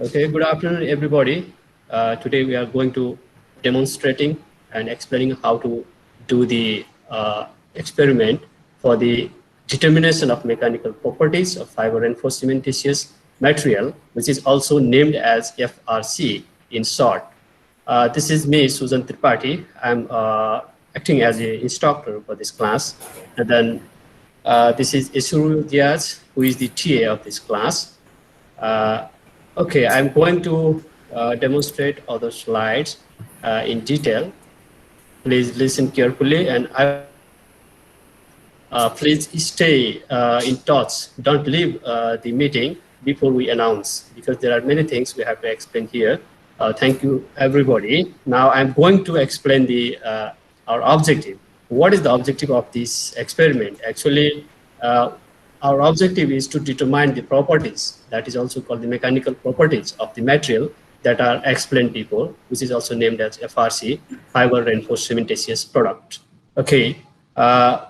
Okay, good afternoon, everybody. Today we are going to demonstrating and explaining how to do the experiment for the determination of mechanical properties of fiber-reinforced cementitious material, which is also named as FRC in short. This is me, Susan Tripathi. I'm acting as an instructor for this class. And then this is Isuru Diaz, who is the TA of this class. Okay, I'm going to demonstrate other slides in detail. Please listen carefully, and please stay in touch. Don't leave the meeting before we announce, because there are many things we have to explain here. Thank you, everybody. Now I'm going to explain our objective. What is the objective of this experiment? Actually, our objective is to determine the properties, that is also called the mechanical properties of the material that are explained before, which is also named as FRC, fiber reinforced cementitious product. Okay,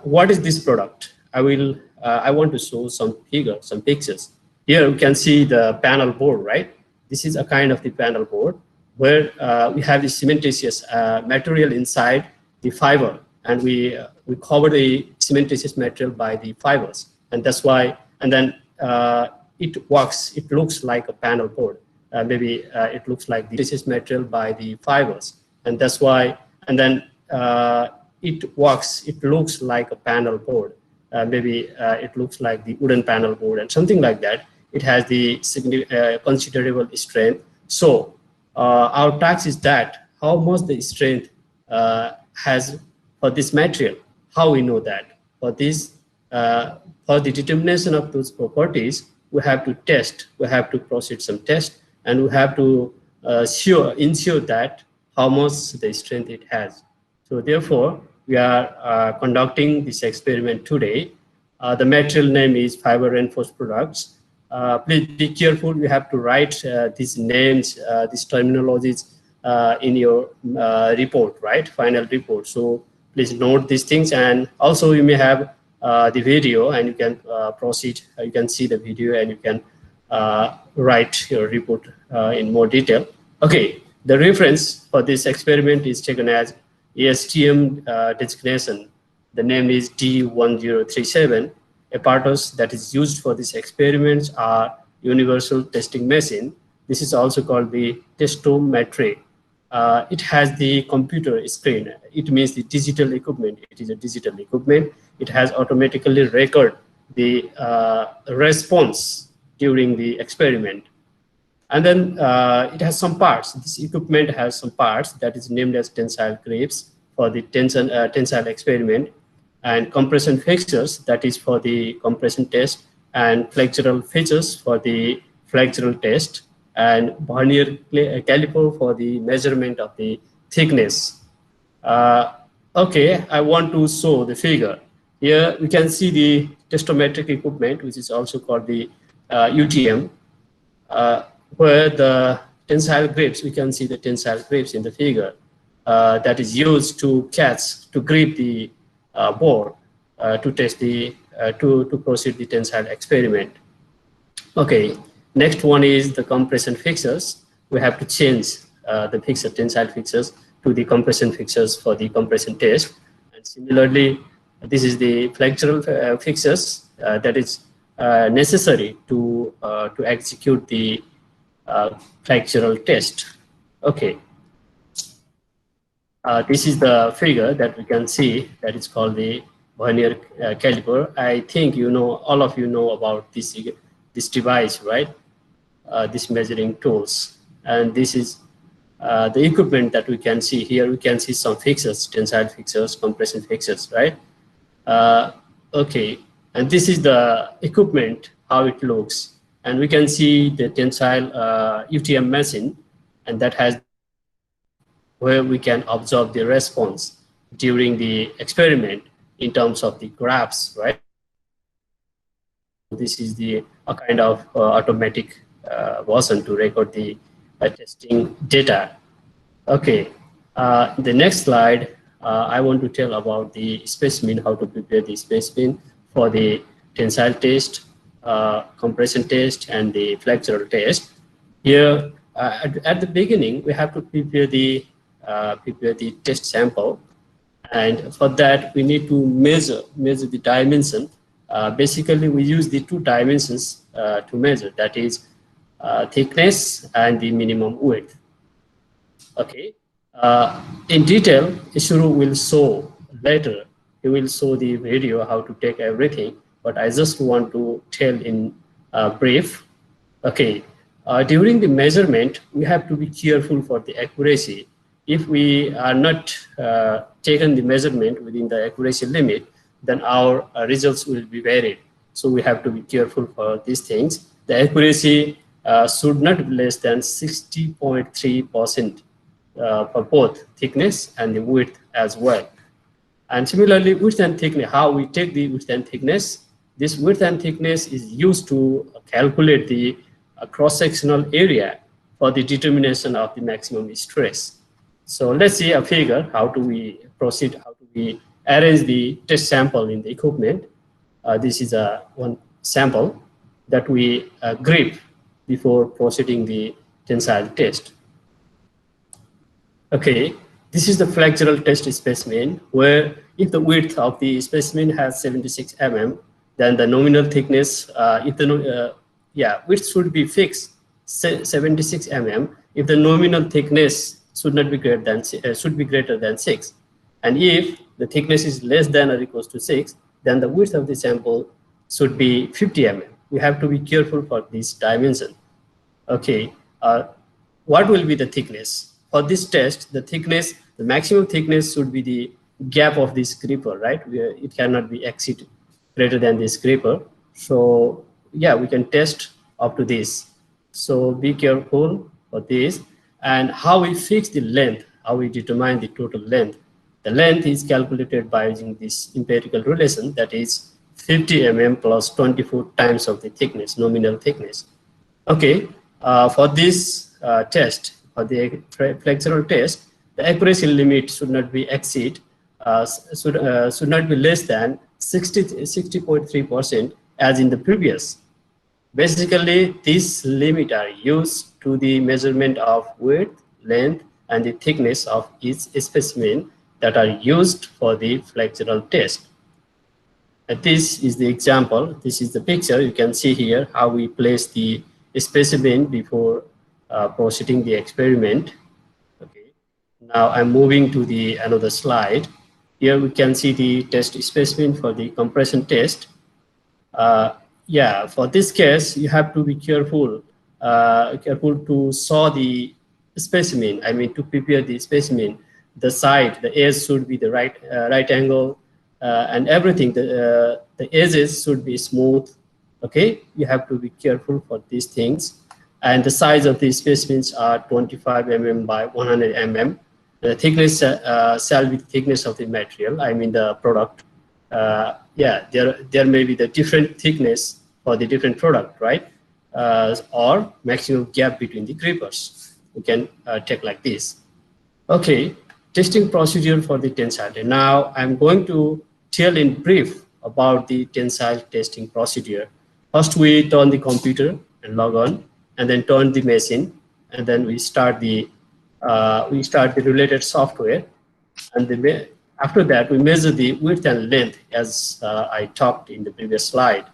what is this product? I want to show some figures, some pictures. Here we can see the panel board, right? This is a kind of the panel board where we have the cementitious material inside the fiber, and we cover the cementitious material by the fibers. And that's why, and then it looks like a panel board. Maybe it looks like this material by the fibers. And that's why, and then it looks like a panel board. Maybe it looks like the wooden panel board and something like that. It has the considerable strength. So our task is that how much the strength has for this material. How we know that? For this, for the determination of those properties, we have to test, we have to proceed some tests, and we have to ensure that how much the strength it has. So therefore, we are conducting this experiment today. The material name is fiber reinforced products. Please be careful, you have to write these names, these terminologies in your report, right? Final report. So please note these things, and also you may have the video, and you can proceed, you can see the video, and you can write your report in more detail. Okay, the reference for this experiment is taken as ASTM designation. The name is D1037. Apparatus that is used for these experiments are universal testing machine. This is also called the testometry. It has the computer screen. It means the digital equipment. It is a digital equipment. It has automatically record the response during the experiment. And then it has some parts. This equipment has some parts that is named as tensile grips for the tensile experiment, and compression fixtures, that is for the compression test, and flexural features for the flexural test, and vernier caliper for the measurement of the thickness. Okay, I want to show the figure. Here we can see the testometric equipment, which is also called the UTM, where the tensile grips, we can see the tensile grips in the figure that is used to grip the board to test the, to proceed the tensile experiment. Okay, next one is the compression fixtures. We have to change the tensile fixtures to the compression fixtures for the compression test. And similarly, this is the flexural fixtures that is necessary to execute the flexural test. Okay. This is the figure that we can see that is called the vernier caliper. I think you know, all of you know about this device, right? This measuring tools. And this is the equipment that we can see here. We can see some fixtures, tensile fixtures, compression fixtures, right? Okay, and this is the equipment, how it looks. And we can see the tensile UTM machine, and that has where we can observe the response during the experiment in terms of the graphs, right? This is a kind of automatic version to record the testing data. Okay, the next slide, I want to tell about the specimen, how to prepare the specimen for the tensile test, compression test, and the flexural test. Here, at the beginning, we have to prepare the test sample, and for that we need to measure the dimension. Basically, we use the two dimensions to measure, that is thickness and the minimum width. Okay. In detail, Isuru will show later. He will show the video how to take everything, but I just want to tell in brief. Okay. During the measurement, we have to be careful for the accuracy. If we are not taken the measurement within the accuracy limit, then our results will be varied. So we have to be careful for these things. The accuracy should not be less than 60.3%. For both thickness and the width as well. And similarly, width and thickness, how we take the width and thickness. This width and thickness is used to calculate the cross-sectional area for the determination of the maximum stress. So let's see a figure. How do we proceed? How do we arrange the test sample in the equipment? This is one sample that we grip before proceeding the tensile test. Okay, this is the flexural test specimen, where if the width of the specimen has 76 mm, then the nominal thickness, width should be fixed 76 mm. If the nominal thickness should not be greater than 6, and if the thickness is less than or equals to 6, then the width of the sample should be 50 mm. We have to be careful for this dimension. Okay, what will be the thickness? For this test, the maximum thickness should be the gap of this gripper, right? It cannot be exceed greater than this gripper. So yeah, we can test up to this. So be careful for this. And how we fix the length, how we determine the total length. The length is calculated by using this empirical relation, that is 50 mm plus 24 times of the thickness, nominal thickness. Okay, for this test, for the flexural test, the accuracy limit should not be should not be less than 60.3% as in the previous. Basically, these limits are used to the measurement of width, length, and the thickness of each specimen that are used for the flexural test. This is the example. This is the picture. You can see here how we place the specimen before proceeding the experiment. Okay. Now I'm moving to the another slide. Here we can see the test specimen for the compression test. For this case, you have to be careful to saw the specimen. I mean, to prepare the specimen, the side, the edge should be the right angle, and everything. The edges should be smooth. Okay, you have to be careful for these things. And the size of the specimens are 25 mm by 100 mm. The thickness shall be the thickness of the material, I mean the product. There may be the different thickness for the different product, right? Or maximum gap between the grippers. We can take like this. Okay, testing procedure for the tensile. Now I'm going to tell in brief about the tensile testing procedure. First, we turn the computer and log on, and then turn the machine, and then we start the related software, and after that we measure the width and length as I talked in the previous slide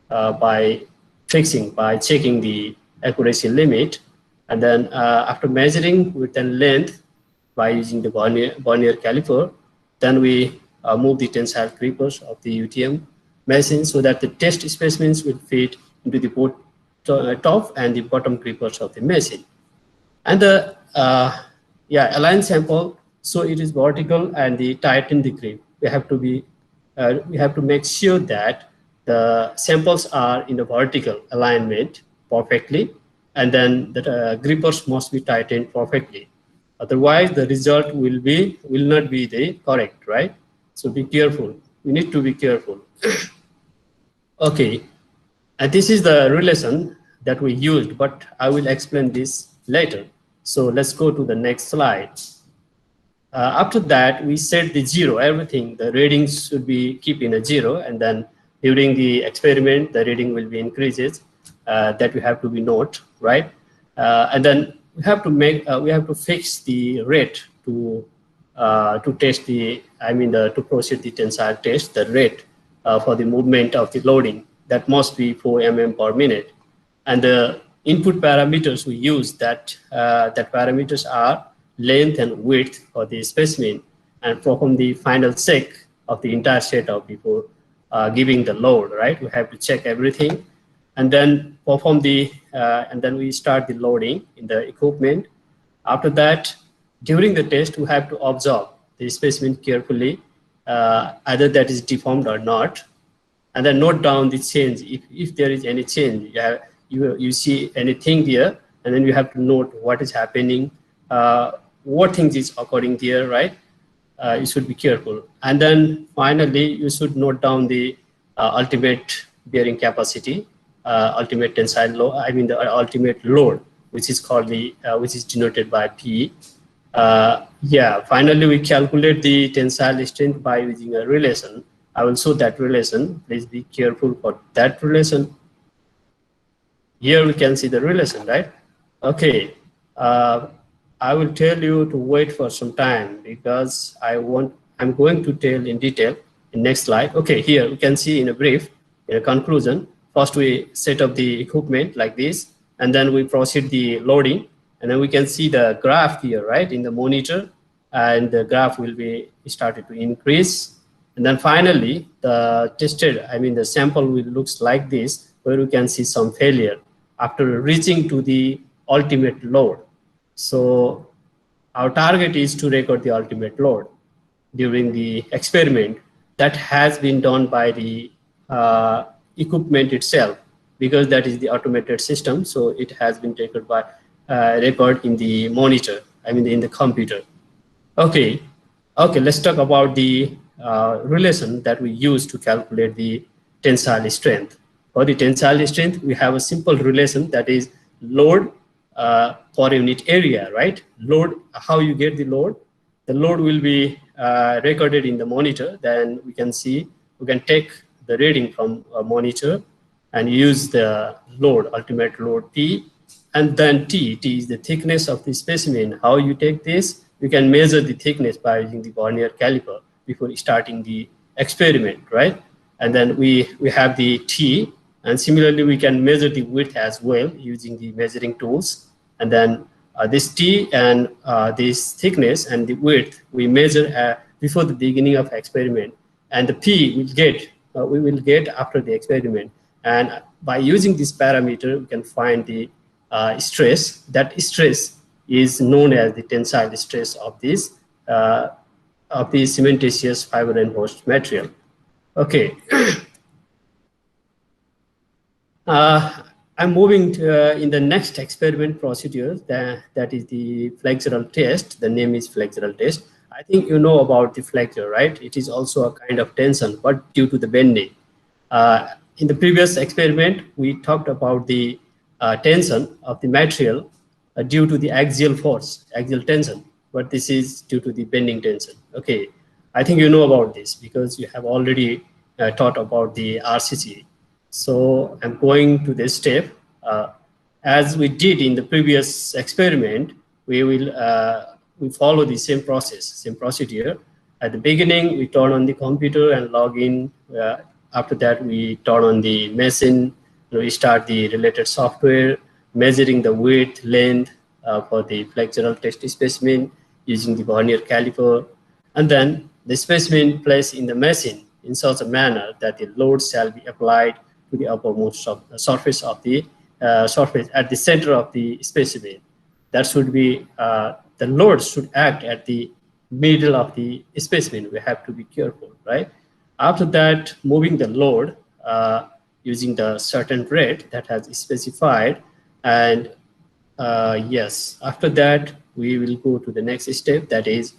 by checking the accuracy limit, and then after measuring width and length by using the vernier caliper, then we move the tensile grippers of the UTM machine so that the test specimens will fit into the both top and the bottom grippers of the machine. And the align sample, so it is vertical and tighten the grip. We have to make sure that the samples are in the vertical alignment perfectly, and then the grippers must be tightened perfectly. Otherwise, the result will not be the correct, right? So be careful. We need to be careful. Okay, and this is the relation that we used, but I will explain this later. So let's go to the next slide. After that, we set the 0, everything, the readings should be keep in a 0, and then during the experiment, the reading will be increases, that we have to be note, right? And then we have to fix the rate to test to proceed the tensile test, the rate for the movement of the loading. That must be 4 mm per minute. And the input parameters we use, that parameters are length and width for the specimen, and perform the final check of the entire setup before giving the load, right? We have to check everything, and then perform and then we start the loading in the equipment. After that, during the test, we have to observe the specimen carefully, either that is deformed or not, and then note down the change. If there is any change, you see anything there, and then you have to note what is happening, what things is occurring there, right? You should be careful. And then finally, you should note down the ultimate bearing capacity, ultimate tensile load, the ultimate load, which is called which is denoted by P. Finally, we calculate the tensile strength by using a relation. I will show that relation. Please be careful for that relation. Here we can see the relation, right? Okay. I will tell you to wait for some time because I'm going to tell in detail in next slide. Okay, here we can see in a brief, in a conclusion. First, we set up the equipment like this, and then we proceed the loading, and then we can see the graph here, right, in the monitor, and the graph will be started to increase. And then finally, the sample will looks like this, where we can see some failure after reaching to the ultimate load. So our target is to record the ultimate load during the experiment. That has been done by the equipment itself, because that is the automated system. So it has been taken by record in the monitor, in the computer. Okay, let's talk about the relation that we use to calculate the tensile strength. For the tensile strength, we have a simple relation, that is load per unit area, right? Load, how you get the load? The load will be recorded in the monitor. Then we can take the reading from a monitor and use the load, ultimate load P, and then T is the thickness of the specimen. How you take this? You can measure the thickness by using the vernier caliper before starting the experiment, right? And then we have the T, and similarly we can measure the width as well using the measuring tools. And then this T and this thickness and the width we measure before the beginning of experiment, and the P we will get after the experiment. And by using this parameter, we can find the stress. That stress is known as the tensile stress of the cementitious fibre-reinforced material. Okay. I'm moving to, in the next experiment procedure, that is the flexural test. The name is flexural test. I think you know about the flexure, right? It is also a kind of tension, but due to the bending. In the previous experiment, we talked about the tension of the material due to the axial force, axial tension, but this is due to the bending tension. Okay, I think you know about this because you have already taught about the RCC. So I'm going to this step. As we did in the previous experiment, we follow the same process, same procedure. At the beginning, we turn on the computer and log in. After that, we turn on the machine. We start the related software, measuring the width, length for the flexural test specimen using the vernier caliper. And then the specimen placed in the machine in such a manner that the load shall be applied to the uppermost surface of the surface at the center of the specimen. That should be, the load should act at the middle of the specimen. We have to be careful, right? After that, moving the load using the certain rate that has specified. And yes, after that, we will go to the next step, that is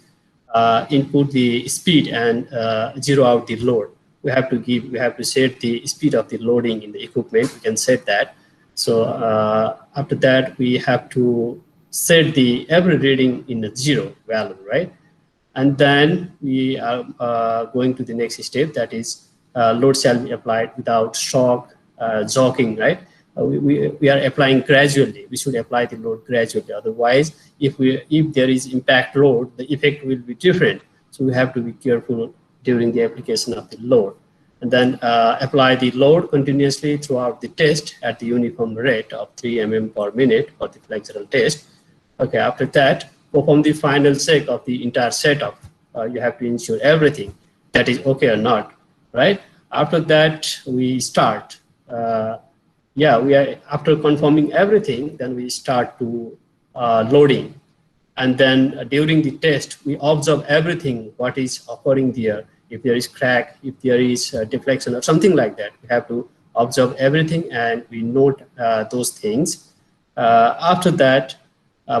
input the speed and zero out the load. We have to set the speed of the loading in the equipment. We can set that. So after that, we have to set every reading in a zero value, right? And then we are going to the next step, that is load shall be applied without shock, jogging, right? we are applying gradually. We should apply the load gradually. Otherwise, if there is impact load, the effect will be different. So we have to be careful during the application of the load. And then apply the load continuously throughout the test at the uniform rate of 3 mm per minute for the flexural test. Okay, after that, perform the final check of the entire setup. You have to ensure everything that is okay or not, right? After that, we start. After confirming everything, then we start to loading. And then during the test, we observe everything, what is occurring there. If there is crack, if there is deflection or something like that, we have to observe everything and we note those things. After that,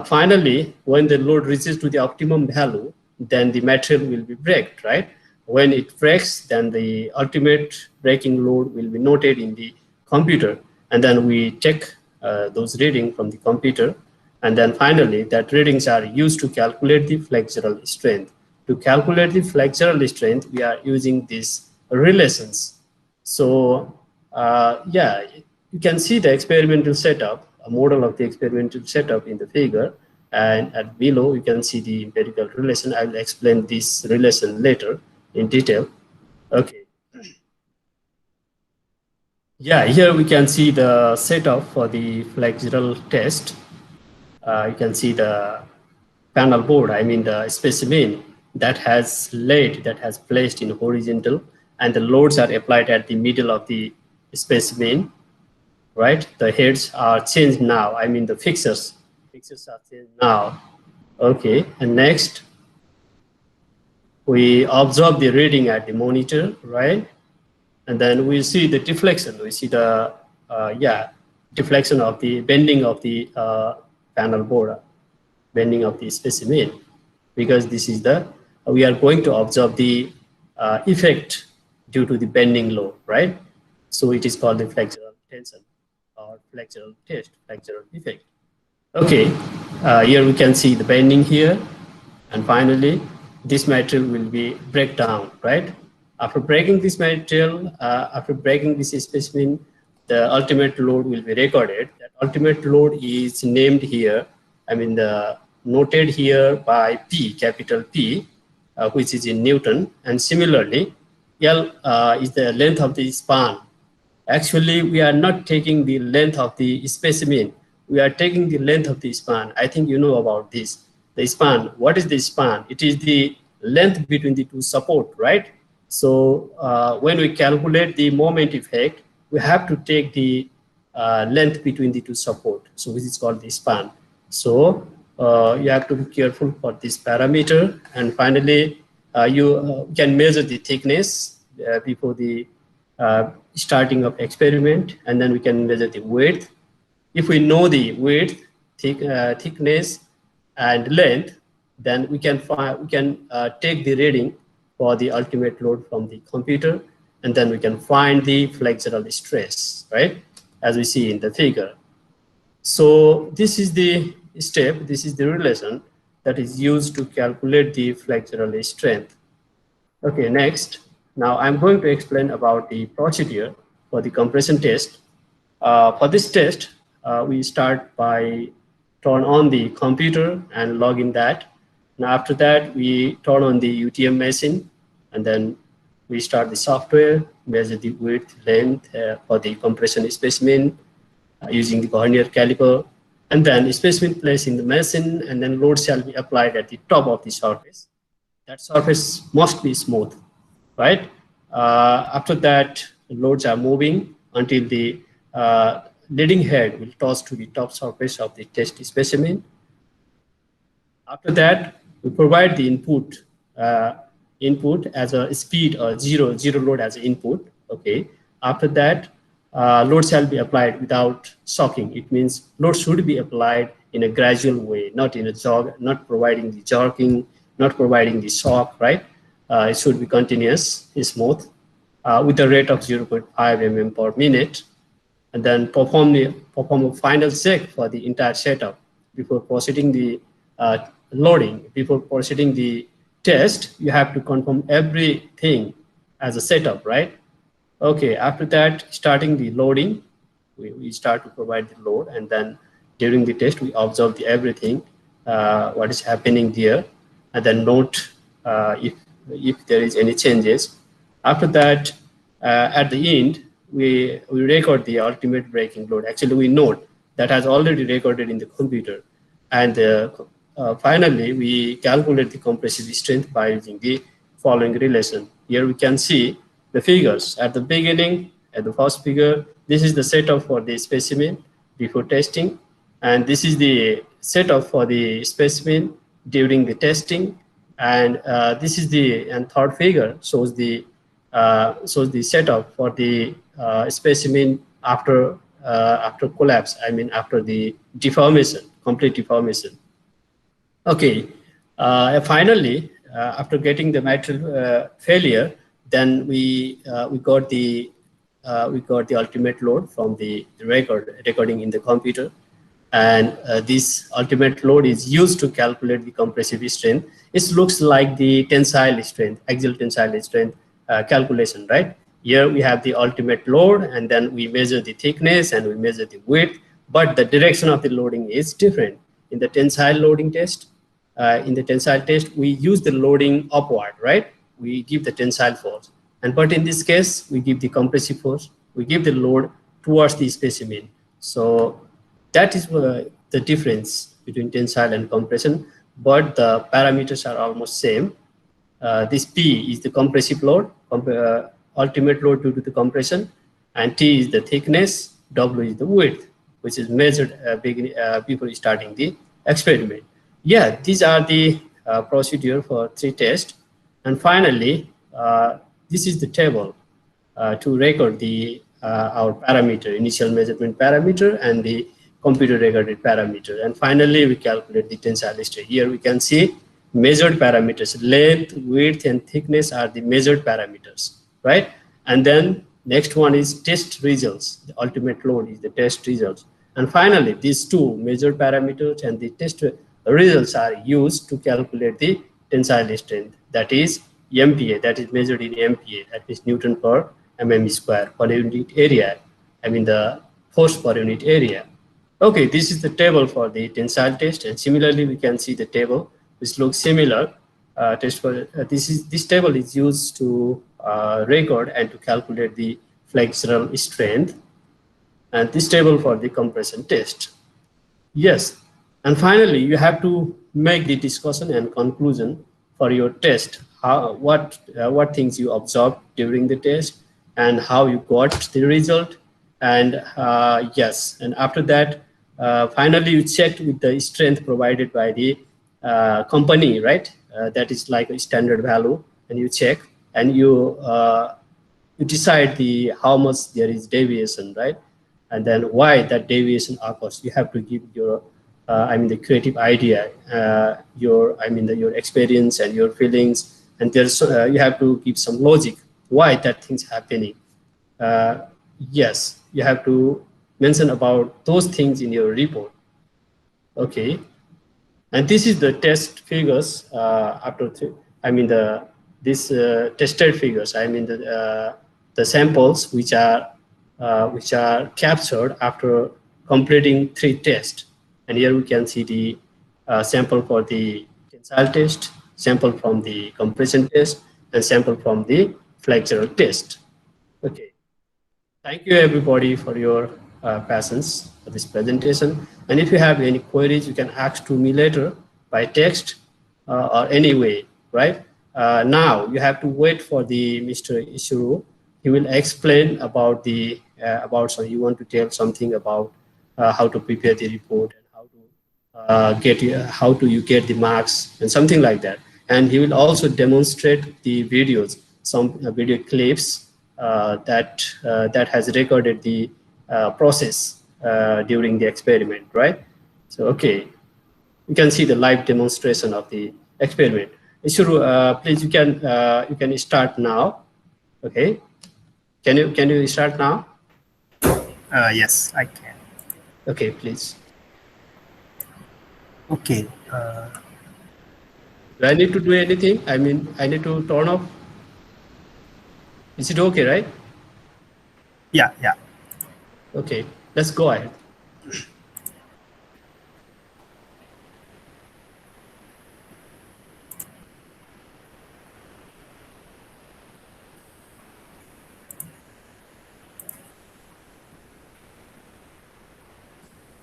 finally, when the load reaches to the optimum value, then the material will be braked, right? When it breaks, then the ultimate braking load will be noted in the computer, and then we check those readings from the computer. And then finally, that readings are used to calculate the flexural strength. To calculate the flexural strength, we are using these relations. So you can see the experimental setup, a model of the experimental setup in the figure. And at below, you can see the empirical relation. I will explain this relation later in detail. Okay. Yeah, here we can see the setup for the flexural test. You can see the panel board, I mean the specimen that has placed in horizontal, and the loads are applied at the middle of the specimen, right? The heads are changed now, I mean the fixtures are changed now. Okay, and next we observe the reading at the monitor, right? And then we see the deflection. We see the deflection of the bending of the panel board, bending of the specimen, because this is we are going to observe the effect due to the bending load, right? So it is called the flexural tension or flexural test, flexural effect. Okay, here we can see the bending here, and finally this material will be break down, right? After breaking this material, after breaking this specimen, the ultimate load will be recorded. That ultimate load is named here, I mean noted here by P, capital P, which is in Newton, and similarly L is the length of the span. Actually, we are not taking the length of the specimen. We are taking the length of the span. I think you know about this. The span, what is the span? It is the length between the two support, right? So when we calculate the moment effect, we have to take the length between the two support. So which is called the span. So you have to be careful for this parameter. And finally, you can measure the thickness before the starting of experiment, and then we can measure the width. If we know the width, thickness, and length, then we can take the reading for the ultimate load from the computer, and then we can find the flexural stress, right? As we see in the figure. So this is the step, this is the relation that is used to calculate the flexural strength. Okay, next. Now I'm going to explain about the procedure for the compression test. For this test, we start by turn on the computer and log in that. And after that, we turn on the UTM machine, and then we start the software, measure the width, length for the compression specimen using the vernier caliper, and then specimen placed in the machine, and then load shall be applied at the top of the surface. That surface must be smooth, right? After that, the loads are moving until the leading head will touch to the top surface of the test specimen. After that, we provide the input as a speed or zero load as an input. Okay. After that, load shall be applied without shocking. It means load should be applied in a gradual way, not in a jog, not providing the jerking, not providing the shock, right? It should be continuous, smooth, with a rate of 0.5 mm per minute, and then perform a final check for the entire setup before proceeding the loading. Before proceeding the test, you have to confirm everything as a setup, right? Okay, after that, starting the loading, We start to provide the load, and then during the test, we observe everything, what is happening there, and then note if there is any changes. After that, at the end, we record the ultimate breaking load. Actually, we note that has already recorded in the computer. And finally, we calculate the compressive strength by using the following relation. Here we can see the figures. At the beginning, at the first figure, this is the setup for the specimen before testing. And this is the setup for the specimen during the testing. And this is the third figure shows the setup for the specimen after collapse. I mean after the deformation, complete deformation. Okay. Finally, after getting the material failure, then we got the ultimate load from the recording in the computer. And this ultimate load is used to calculate the compressive strength. It looks like the tensile strength, axial tensile strength calculation, right? Here we have the ultimate load, and then we measure the thickness and we measure the width, but the direction of the loading is different. In the tensile loading test, we use the loading upward, right? We give the tensile force, but in this case, we give the compressive force. We give the load towards the specimen. So that is the difference between tensile and compression, but the parameters are almost same. This P is the compressive load, ultimate load due to the compression, and T is the thickness, W is the width, which is measured before starting the experiment. Yeah, these are the procedure for 3 tests. And finally, this is the table to record the our parameter, initial measurement parameter and the computer recorded parameter. And finally, we calculate the tensile strength. Here we can see measured parameters, length, width, and thickness are the measured parameters, right? And then next one is test results. The ultimate load is the test results. And finally, these two measured parameters and the test results are used to calculate the tensile strength. That is MPa, that is measured in MPa, that is Newton per mm square per unit area. I mean the force per unit area. Okay, this is the table for the tensile test, and similarly we can see the table which looks similar. This table is used to record and to calculate the flexural strength, and this table for the compression test. Yes, and finally you have to make the discussion and conclusion for your test. What things you observed during the test and how you got the result, and yes, and after that finally you checked with the strength provided by the company, right? That is like a standard value, and you check and you decide how much there is deviation, right? And then why that deviation occurs. You have to give your the creative idea, your experience and your feelings, and there's you have to give some logic why that thing's happening. Yes, you have to mention about those things in your report. Okay, and this is the test figures this tested figures. The samples which are captured after completing 3 tests. And here we can see the sample for the tensile test, sample from the compression test, and sample from the flexural test. Okay. Thank you everybody for your patience for this presentation. And if you have any queries, you can ask to me later by text or any way, right? Now you have to wait for the Mr. Isuru. He will explain about the so you want to tell something about how to prepare the report and how do you get the marks and something like that. And he will also demonstrate the videos, some video clips that has recorded the process during the experiment, right? So okay, you can see the live demonstration of the experiment. Isuru, please you can start now. Okay, can you start now? Yes, I can. Okay, please. Okay. Do I need to do anything? I need to turn off. Is it okay, right? Yeah. Okay, let's go ahead.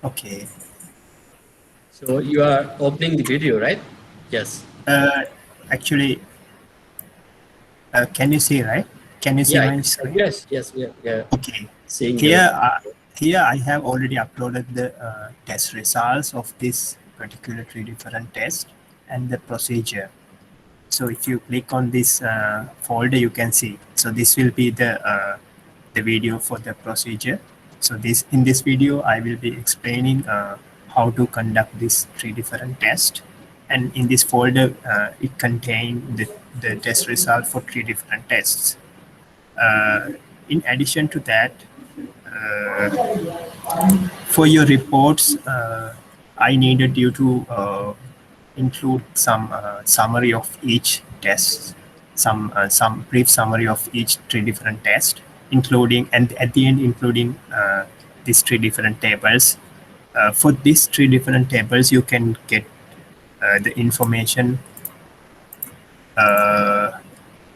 Okay. So you are opening the video, right? Yes. Actually, can you see, right? Can you see Yeah. my screen? Yes. Yes. Yeah. Okay. Seeing Here, the. here I have already uploaded the test results of this particular 3 different tests and the procedure. So if you click on this folder, you can see. So this will be the video for the procedure. So this in this video, I will be explaining how to conduct these 3 different tests. And in this folder, it contains the test result for 3 different tests. In addition to that, for your reports, I needed you to include some summary of each test, some brief summary of each 3 different tests, including and at the end including these 3 different tables. For these 3 different tables, you can get the information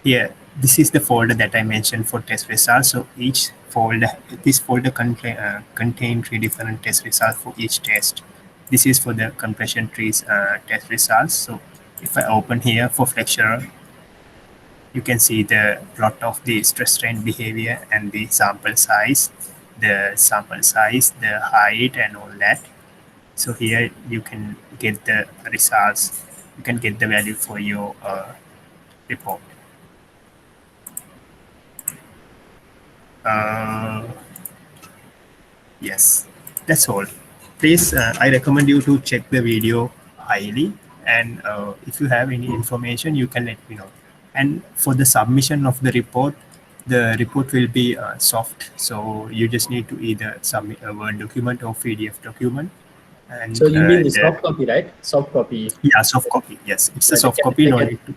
here. This is the folder that I mentioned for test results. So each folder, this folder contain 3 different test results for each test. This is for the compression trees test results. So if I open here for flexural, you can see the plot of the stress strain behavior and the sample size, the height and all that. So here you can get the results. You can get the value for your report. Yes, that's all. Please, I recommend you to check the video highly, and if you have any information, you can let me know. And for the submission of the report will be soft, so you just need to either submit a Word document or PDF document. And So you mean the soft copy, right? Soft copy. Yeah, soft copy. Yes, it's a soft They copy. can, No need to.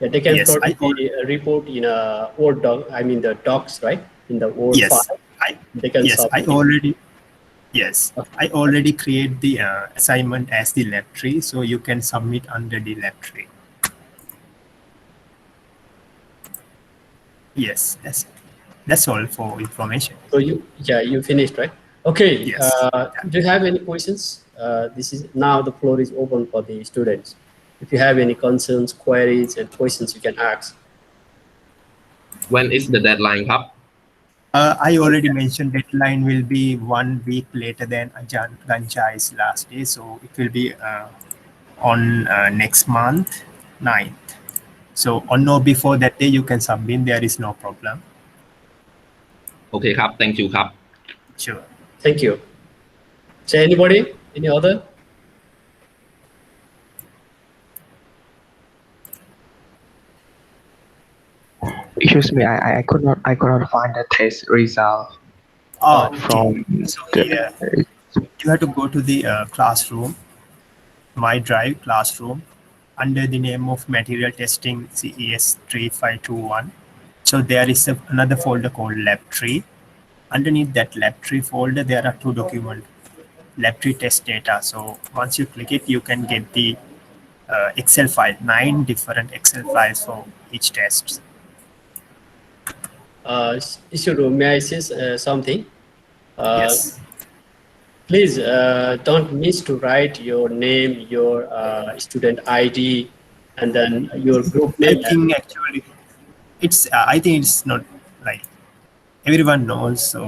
yeah, they can Yes, produce the report in a Word doc. I mean the docs, right? In the Word yes, file. They can submit it. Yes, I already create the assignment as the lab tree, so you can submit under the lab tree. Yes, that's all for information. So you finished, right? Okay. Yes. Do you have any questions? This is now the floor is open for the students. If you have any concerns, queries, and questions, you can ask. When is the deadline,ครับ? I already mentioned deadline will be 1 week later than Ajahn Ganchai's last day, so it will be on next month, 9th. So on or before that day, you can submit. There is no problem. โอเคครับ thank you ครับ Sure. Thank you. So anybody? Any other? Excuse me, I could not find the test result from So here, you have to go to the classroom, My Drive classroom, under the name of Material Testing CES 3521. So there is another folder called Lab Tree. Underneath that Lab Tree folder, there are 2 documents, Lab Tree test data. So once you click it, you can get the Excel file, 9 different Excel files for each test. Ishuru, may I say something? Yes. Please don't miss to write your name, your student ID, and then your group name. I think actually, I think it's not like everyone knows, so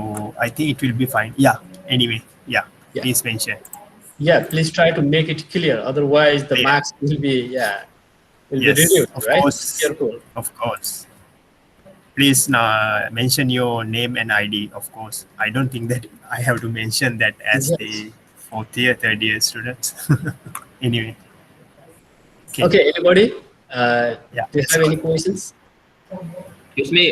I think it will be fine. Yeah. Anyway, yeah. Please mention. Yeah, please try to make it clear. Otherwise, the marks will be be reduced. Of right? course. Careful. Of course. Please mention your name and ID. Of course, I don't think that I have to mention that as the 4th year, 3rd year students. Anyway. Okay. Anybody? Do you have any questions? Excuse me,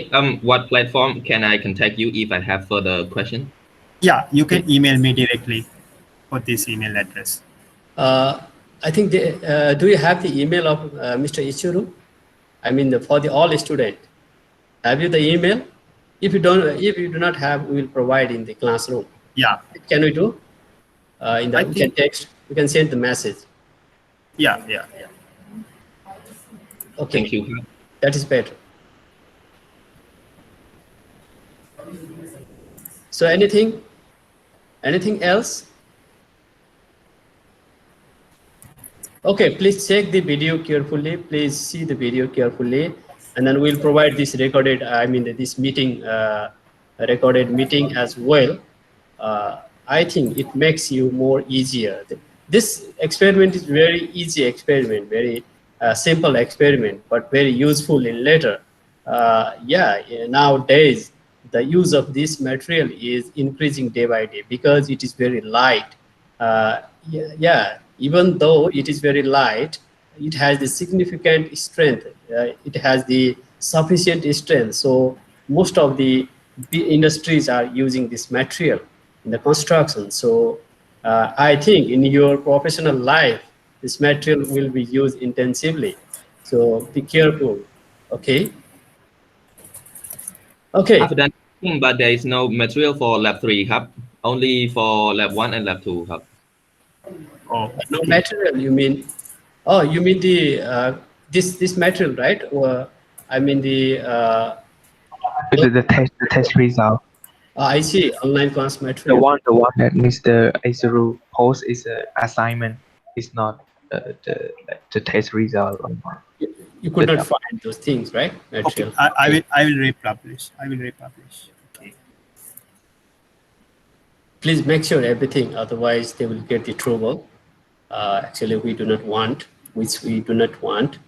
what platform can I contact you if I have further question? Yeah, you can email me directly for this email address. I think do you have the email of Mr. Ichuru? I mean, for all students. Have you the email? If you do not have, we will provide in the classroom. Yeah. Can we do? In the, I we can think- text, we can send the message. Yeah. Okay, Thank you. that is better. So anything else? Okay, please check the video carefully. Please see the video carefully, and then we'll provide this recorded, this meeting, recorded meeting as well. I think it makes you more easier. This experiment is very easy experiment, very simple experiment, but very useful in later. Nowadays, the use of this material is increasing day by day because it is very light. Even though it is very light, it has the significant strength. It has the sufficient strength. So most of the industries are using this material in the construction. So I think in your professional life, this material will be used intensively. So be careful. Okay. Okay. I've done testing, but there is no material for lab 3 ครับ only for lab 1 and lab 2 ครับ Oh, No material. You mean? Oh, you mean the this material, right? Or I mean the. The test result. I see online class The material. one that Mr. Azuru post is an assignment. It's not the test result. You could not find those things, right? okay. Material. I will republish. Okay. Please make sure everything, otherwise they will get the trouble. Actually, we do not want, which we do not want.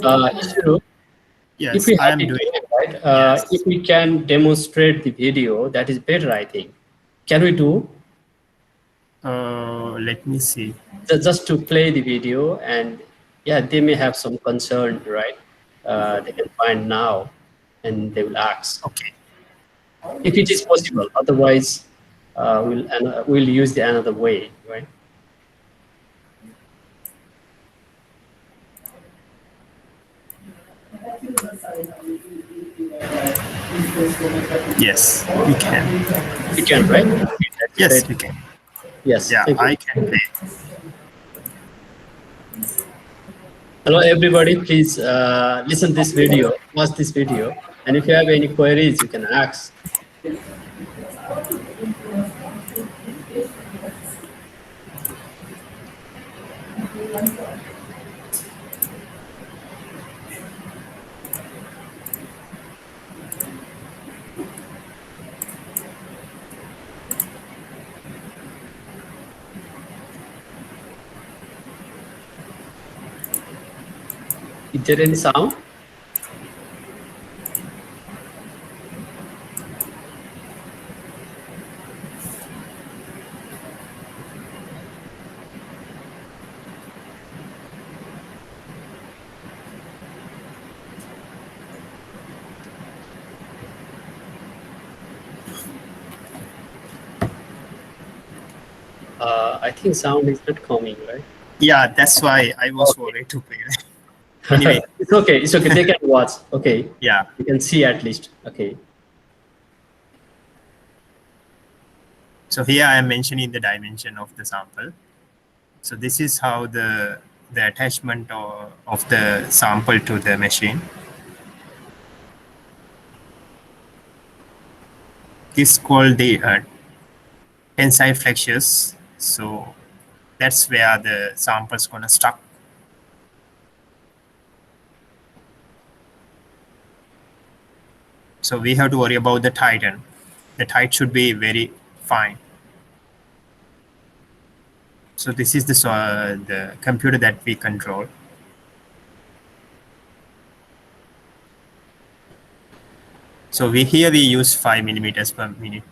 Ishiro, Yes, if we I have am the doing time, right? Yes. If we can demonstrate the video, that is better, I think. Can we do? Let me see. Just to play the video, and yeah, they may have some concern, right? They can find now, and they will ask Okay. if it is possible. Otherwise, we'll use the another way, right? Yes, we can. We can, right? Okay, that's Yes, great. we can. Yes. Yeah, Thank you. I can play. Hello, everybody. Please listen this video, watch this video, and if you have any queries, you can ask. Is there any sound? I think sound is not coming, right? Yeah, that's why I was worried to play. Anyway. It's okay. It's okay. They can watch. Okay. Yeah. You can see at least. Okay. So here I am mentioning the dimension of the sample. So this is how the attachment of the sample to the machine. This is called the tensile flexural. So that's where the sample is gonna stuck. So we have to worry about the tighten. The tight should be very fine. So this is the computer that we control. So here we use 5 millimeters per minute.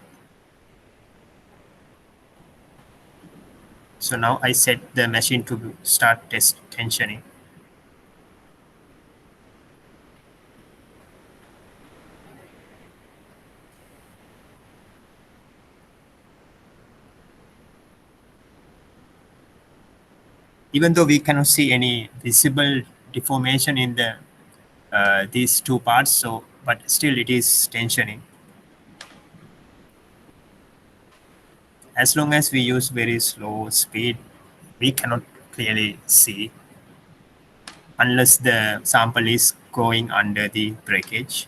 So now I set the machine to start test tensioning. Even though we cannot see any visible deformation in the these two parts, so but still it is tensioning. As long as we use very slow speed, we cannot clearly see unless the sample is going under the breakage.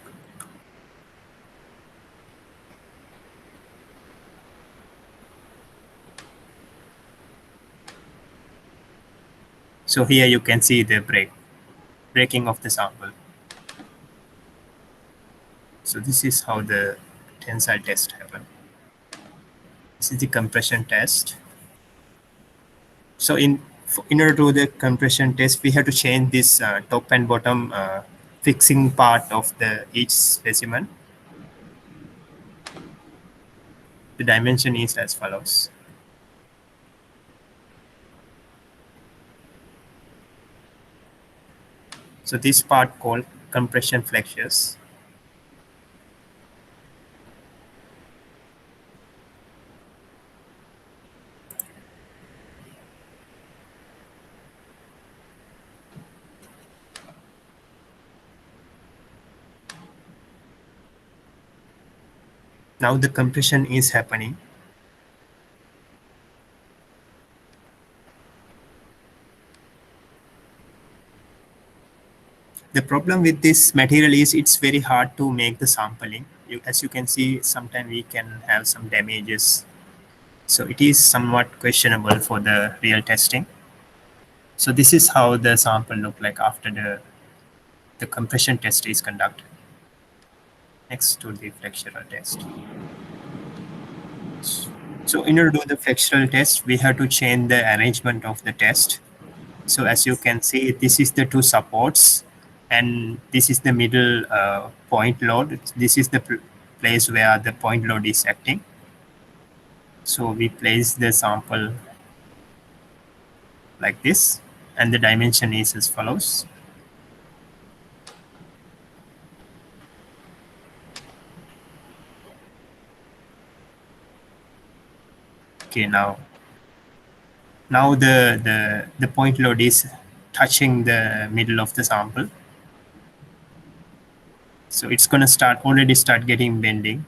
So here you can see the breaking of the sample. So this is how the tensile test happens. This is the compression test. So in order to do the compression test, we have to change this top and bottom fixing part of each specimen. The dimension is as follows. So this part called compression flexures. Now the compression is happening. The problem with this material is it's very hard to make the sampling. As you can see, sometimes we can have some damages. So it is somewhat questionable for the real testing. So this is how the sample look like after the compression test is conducted. Next to the flexural test. So in order to do the flexural test, we have to change the arrangement of the test. So as you can see, this is the two supports, and this is the middle point load. This is the place where the point load is acting. So we place the sample like this, and the dimension is as follows. Okay, now the point load is touching the middle of the sample. So it's going to already start getting bending.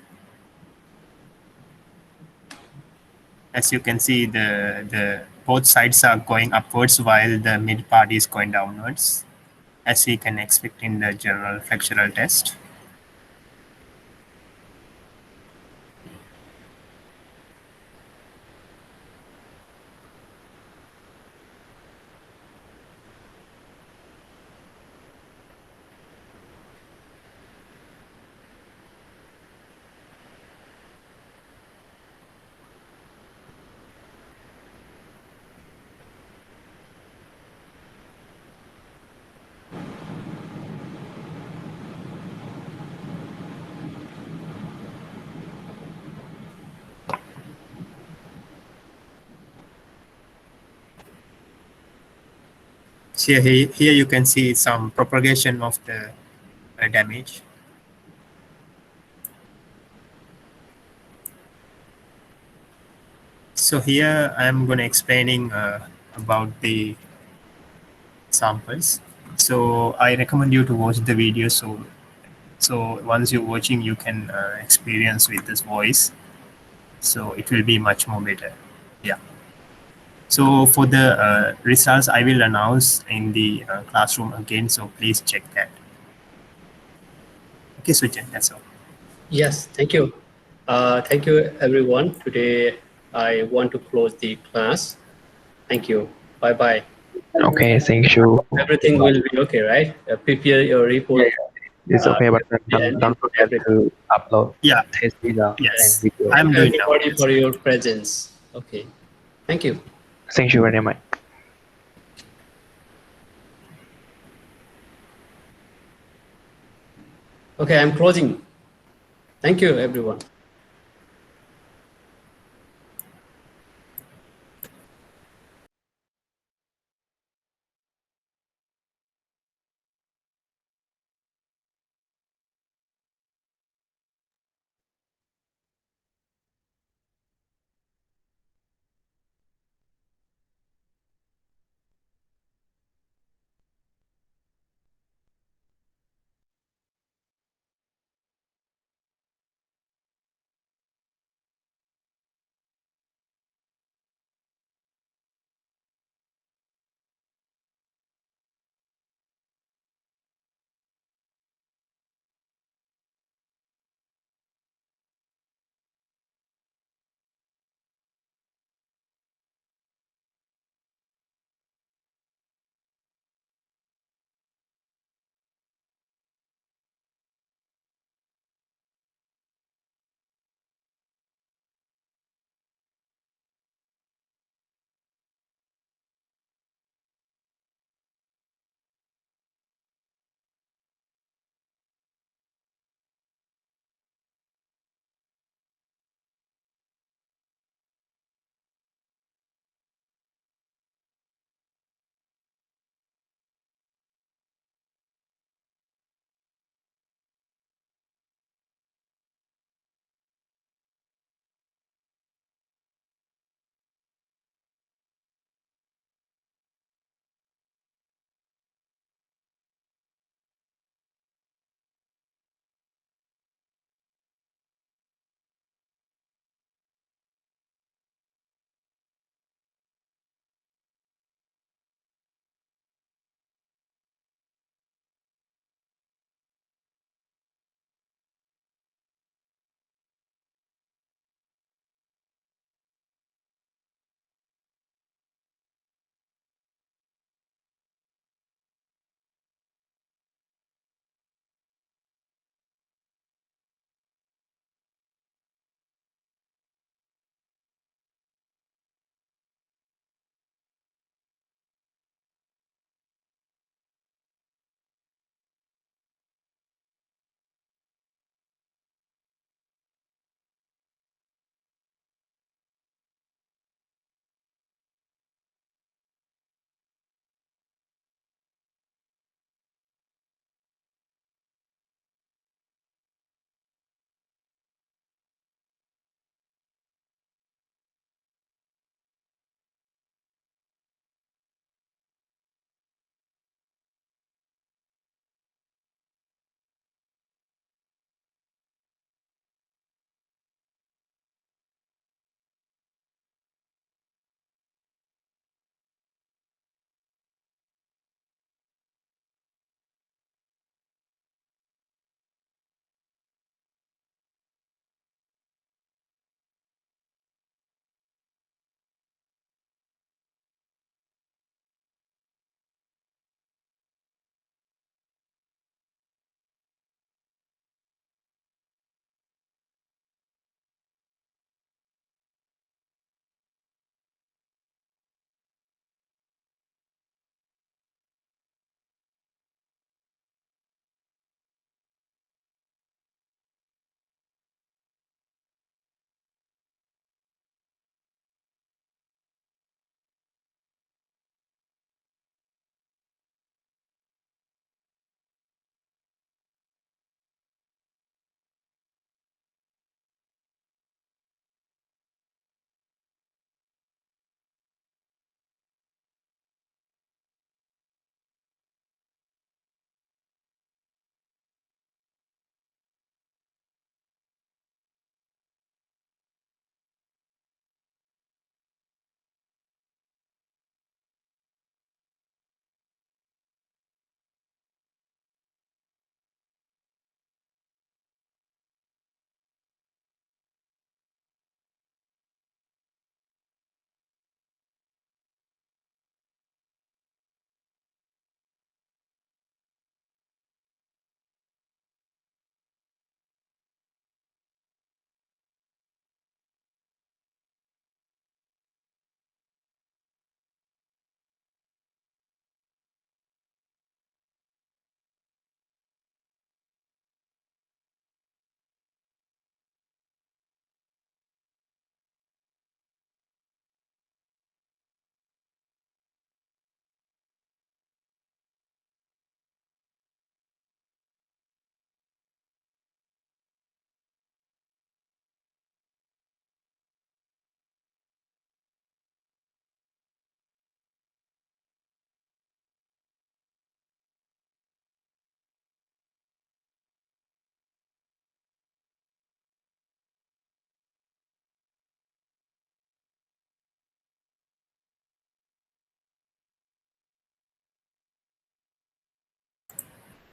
As you can see, the both sides are going upwards while the mid part is going downwards, as we can expect in the general flexural test. So here you can see some propagation of the damage. So here I'm going to explaining about the samples. So I recommend you to watch the video. So once you're watching, you can experience with this voice. So it will be much more better. Yeah. So for the results, I will announce in the classroom again. So please check that. Okay, Sujan, that's all. Yes, thank you. Thank you, everyone. Today, I want to close the class. Thank you. Bye-bye. Okay, thank you. Everything will be okay, right? Prepare your report. It's okay, but don't forget to upload test result Yes, and video. I'm doing everybody for your presence. Okay, thank you. Thank you very much. Okay, I'm closing. Thank you, everyone.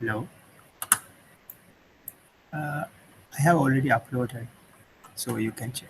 Hello. I have already uploaded, so you can check.